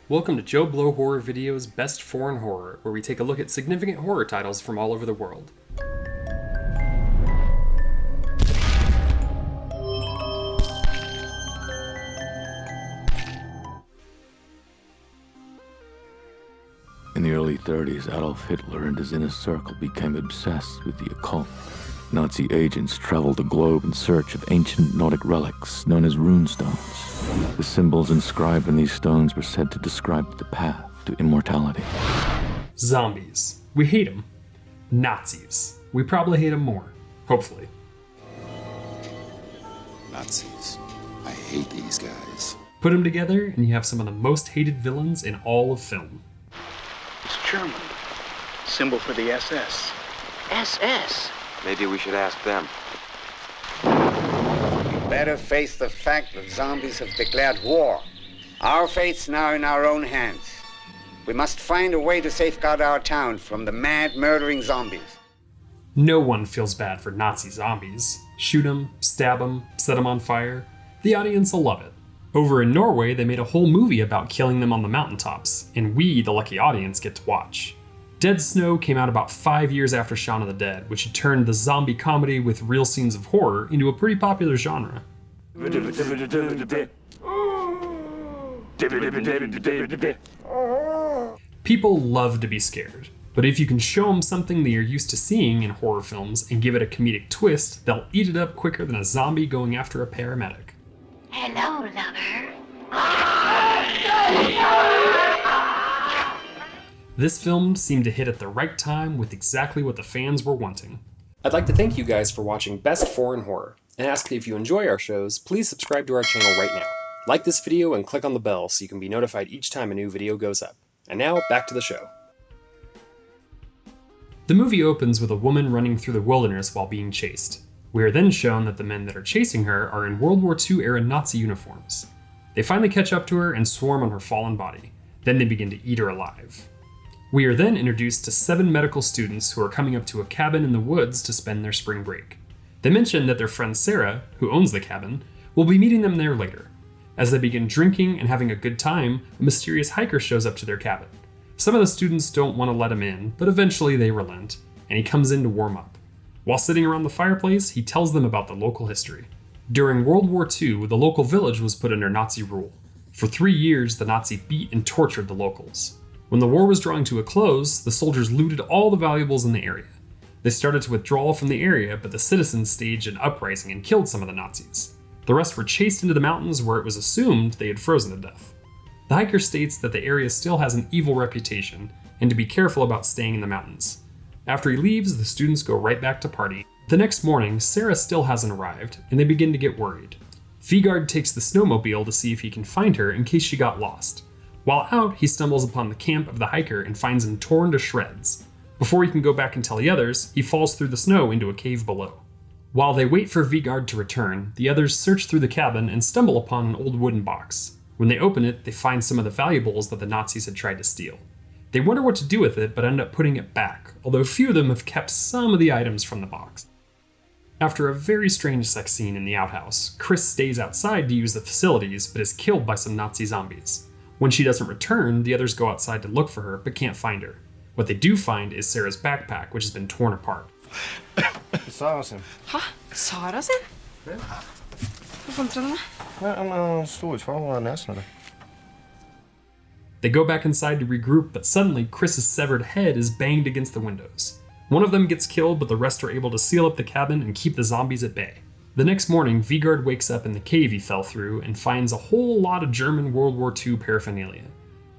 Welcome to JoBlo Horror Video's Best Foreign Horror, where we take a look at significant horror titles from all over the world. In the early 30s, Adolf Hitler and his inner circle became obsessed with the occult. Nazi agents traveled the globe in search of ancient Nordic relics known as runestones. The symbols inscribed in these stones were said to describe the path to immortality. Zombies. We hate them. Nazis. We probably hate them more. Hopefully. Nazis. I hate these guys. Put them together and you have some of the most hated villains in all of film. It's German. Symbol for the SS. SS? Maybe we should ask them. Better face the fact that zombies have declared war. Our fate's now in our own hands. We must find a way to safeguard our town from the mad, murdering zombies. No one feels bad for Nazi zombies. Shoot them, stab them, set them on fire. The audience will love it. Over in Norway, they made a whole movie about killing them on the mountaintops, and we, the lucky audience, get to watch. Dead Snow came out about 5 years after Shaun of the Dead, which had turned the zombie comedy with real scenes of horror into a pretty popular genre. People love to be scared, but if you can show them something they are used to seeing in horror films and give it a comedic twist, they'll eat it up quicker than a zombie going after a paramedic. Hello, lover. This film seemed to hit at the right time with exactly what the fans were wanting. I'd like to thank you guys for watching Best Foreign Horror, and ask that if you enjoy our shows, please subscribe to our channel right now. Like this video and click on the bell so you can be notified each time a new video goes up. And now, back to the show. The movie opens with a woman running through the wilderness while being chased. We are then shown that the men that are chasing her are in World War II era Nazi uniforms. They finally catch up to her and swarm on her fallen body. Then they begin to eat her alive. We are then introduced to 7 medical students who are coming up to a cabin in the woods to spend their spring break. They mention that their friend Sarah, who owns the cabin, will be meeting them there later. As they begin drinking and having a good time, a mysterious hiker shows up to their cabin. Some of the students don't want to let him in, but eventually they relent, and he comes in to warm up. While sitting around the fireplace, he tells them about the local history. During World War II, the local village was put under Nazi rule. For 3 years, the Nazi beat and tortured the locals. When the war was drawing to a close, the soldiers looted all the valuables in the area. They started to withdraw from the area, but the citizens staged an uprising and killed some of the Nazis. The rest were chased into the mountains where it was assumed they had frozen to death. The hiker states that the area still has an evil reputation, and to be careful about staying in the mountains. After he leaves, the students go right back to party. The next morning, Sarah still hasn't arrived, and they begin to get worried. Vigard takes the snowmobile to see if he can find her in case she got lost. While out, he stumbles upon the camp of the hiker and finds him torn to shreds. Before he can go back and tell the others, he falls through the snow into a cave below. While they wait for Vigard to return, the others search through the cabin and stumble upon an old wooden box. When they open it, they find some of the valuables that the Nazis had tried to steal. They wonder what to do with it, but end up putting it back, although few of them have kept some of the items from the box. After a very strange sex scene in the outhouse, Chris stays outside to use the facilities, but is killed by some Nazi zombies. When she doesn't return, the others go outside to look for her, but can't find her. What they do find is Sarah's backpack, which has been torn apart. Sara sin. Hæ? Sara sin? Hva fant dere med? Han sto ut fra nesen av det. They go back inside to regroup, but suddenly Chris's severed head is banged against the windows. One of them gets killed, but the rest are able to seal up the cabin and keep the zombies at bay. The next morning, Vigard wakes up in the cave he fell through and finds a whole lot of German World War II paraphernalia.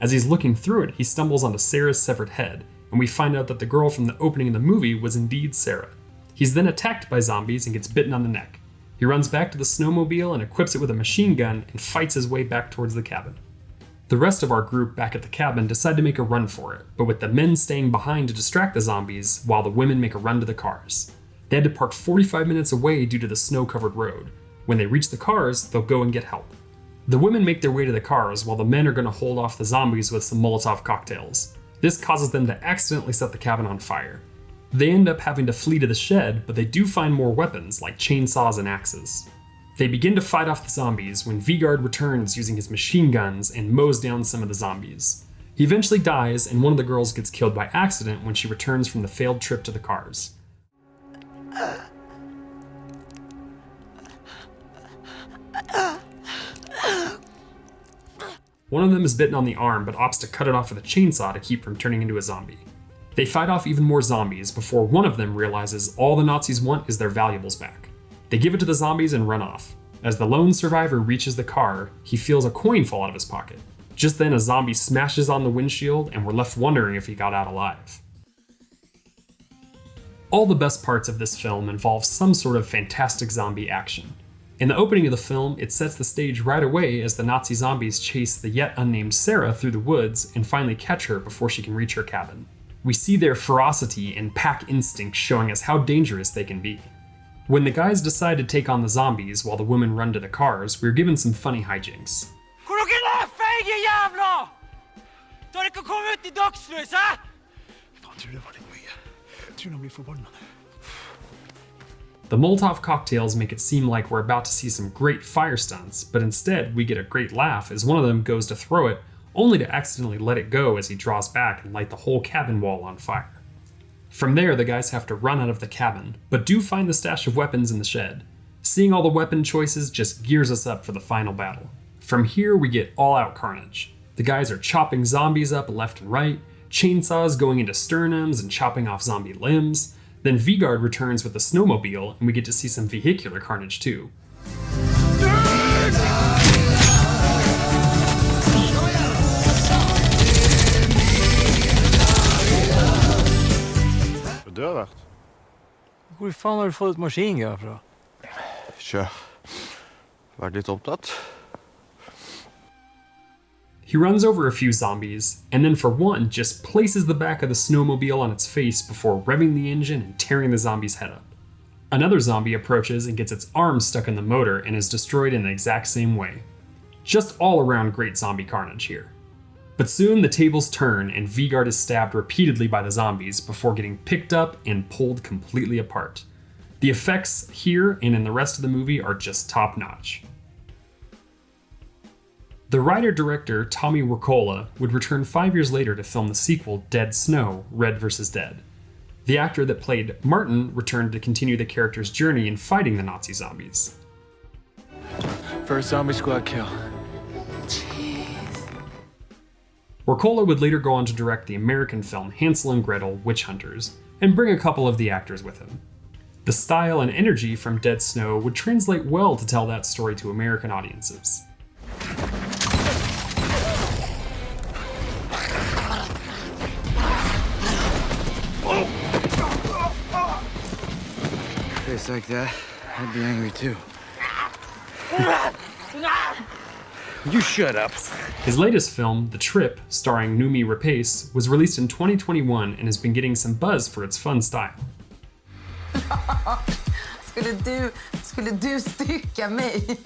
As he's looking through it, he stumbles onto Sarah's severed head, and we find out that the girl from the opening of the movie was indeed Sarah. He's then attacked by zombies and gets bitten on the neck. He runs back to the snowmobile and equips it with a machine gun and fights his way back towards the cabin. The rest of our group back at the cabin decide to make a run for it, but with the men staying behind to distract the zombies while the women make a run to the cars. They had to park 45 minutes away due to the snow-covered road. When they reach the cars, they'll go and get help. The women make their way to the cars while the men are going to hold off the zombies with some Molotov cocktails. This causes them to accidentally set the cabin on fire. They end up having to flee to the shed, but they do find more weapons like chainsaws and axes. They begin to fight off the zombies when Vigard returns using his machine guns and mows down some of the zombies. He eventually dies, and one of the girls gets killed by accident when she returns from the failed trip to the cars. One of them is bitten on the arm but opts to cut it off with a chainsaw to keep from turning into a zombie. They fight off even more zombies before one of them realizes all the Nazis want is their valuables back. They give it to the zombies and run off. As the lone survivor reaches the car, he feels a coin fall out of his pocket. Just then a zombie smashes on the windshield and we're left wondering if he got out alive. All the best parts of this film involve some sort of fantastic zombie action. In the opening of the film, it sets the stage right away as the Nazi zombies chase the yet unnamed Sarah through the woods and finally catch her before she can reach her cabin. We see their ferocity and pack instinct showing us how dangerous they can be. When the guys decide to take on the zombies while the women run to the cars, we're given some funny hijinks. The Molotov cocktails make it seem like we're about to see some great fire stunts, but instead we get a great laugh as one of them goes to throw it, only to accidentally let it go as he draws back and light the whole cabin wall on fire. From there, the guys have to run out of the cabin, but do find the stash of weapons in the shed. Seeing all the weapon choices just gears us up for the final battle. From here, we get all-out carnage. The guys are chopping zombies up left and right, chainsaws going into sternums and chopping off zombie limbs. Then Vigard returns with the snowmobile, and we get to see some vehicular carnage too. Dødvakt. Hvor faen har du fått et maskingevær fra? Tja, vært litt opptatt. He runs over a few zombies, and then for one, just places the back of the snowmobile on its face before revving the engine and tearing the zombie's head up. Another zombie approaches and gets its arm stuck in the motor and is destroyed in the exact same way. Just all around great zombie carnage here. But soon the tables turn and Vigard is stabbed repeatedly by the zombies before getting picked up and pulled completely apart. The effects here and in the rest of the movie are just top notch. The writer-director Tommy Wirkola would return 5 years later to film the sequel Dead Snow, Red vs. Dead. The actor that played Martin returned to continue the character's journey in fighting the Nazi zombies. First zombie squad kill. Wirkola would later go on to direct the American film Hansel and Gretel: Witch Hunters, and bring a couple of the actors with him. The style and energy from Dead Snow would translate well to tell that story to American audiences. Face like that, I'd be angry too. You shut up. His latest film, The Trip, starring Noomi Rapace, was released in 2021 and has been getting some buzz for its fun style. Skulle du stycka mig?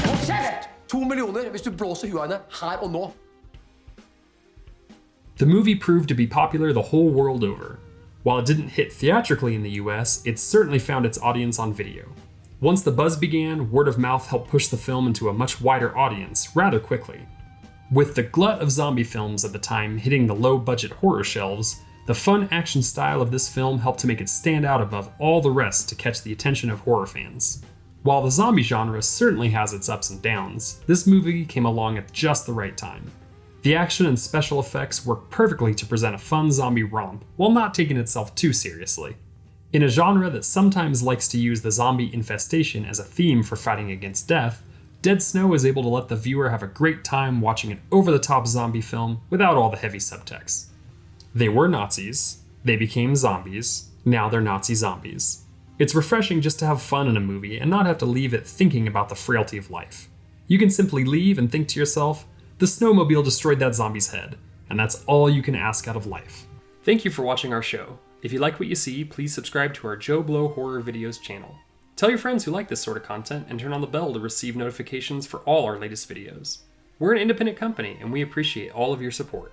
Hold kjeft! 2 millioner hvis du blåser huet henne her og nå. The movie proved to be popular the whole world over. While it didn't hit theatrically in the US, it certainly found its audience on video. Once the buzz began, word of mouth helped push the film into a much wider audience rather quickly. With the glut of zombie films at the time hitting the low-budget horror shelves, the fun action style of this film helped to make it stand out above all the rest to catch the attention of horror fans. While the zombie genre certainly has its ups and downs, this movie came along at just the right time. The action and special effects work perfectly to present a fun zombie romp while not taking itself too seriously. In a genre that sometimes likes to use the zombie infestation as a theme for fighting against death, Dead Snow is able to let the viewer have a great time watching an over-the-top zombie film without all the heavy subtext. They were Nazis, they became zombies, now they're Nazi zombies. It's refreshing just to have fun in a movie and not have to leave it thinking about the frailty of life. You can simply leave and think to yourself, the snowmobile destroyed that zombie's head, and that's all you can ask out of life. Thank you for watching our show. If you like what you see, please subscribe to our JoBlo Horror Videos channel. Tell your friends who like this sort of content and turn on the bell to receive notifications for all our latest videos. We're an independent company and we appreciate all of your support.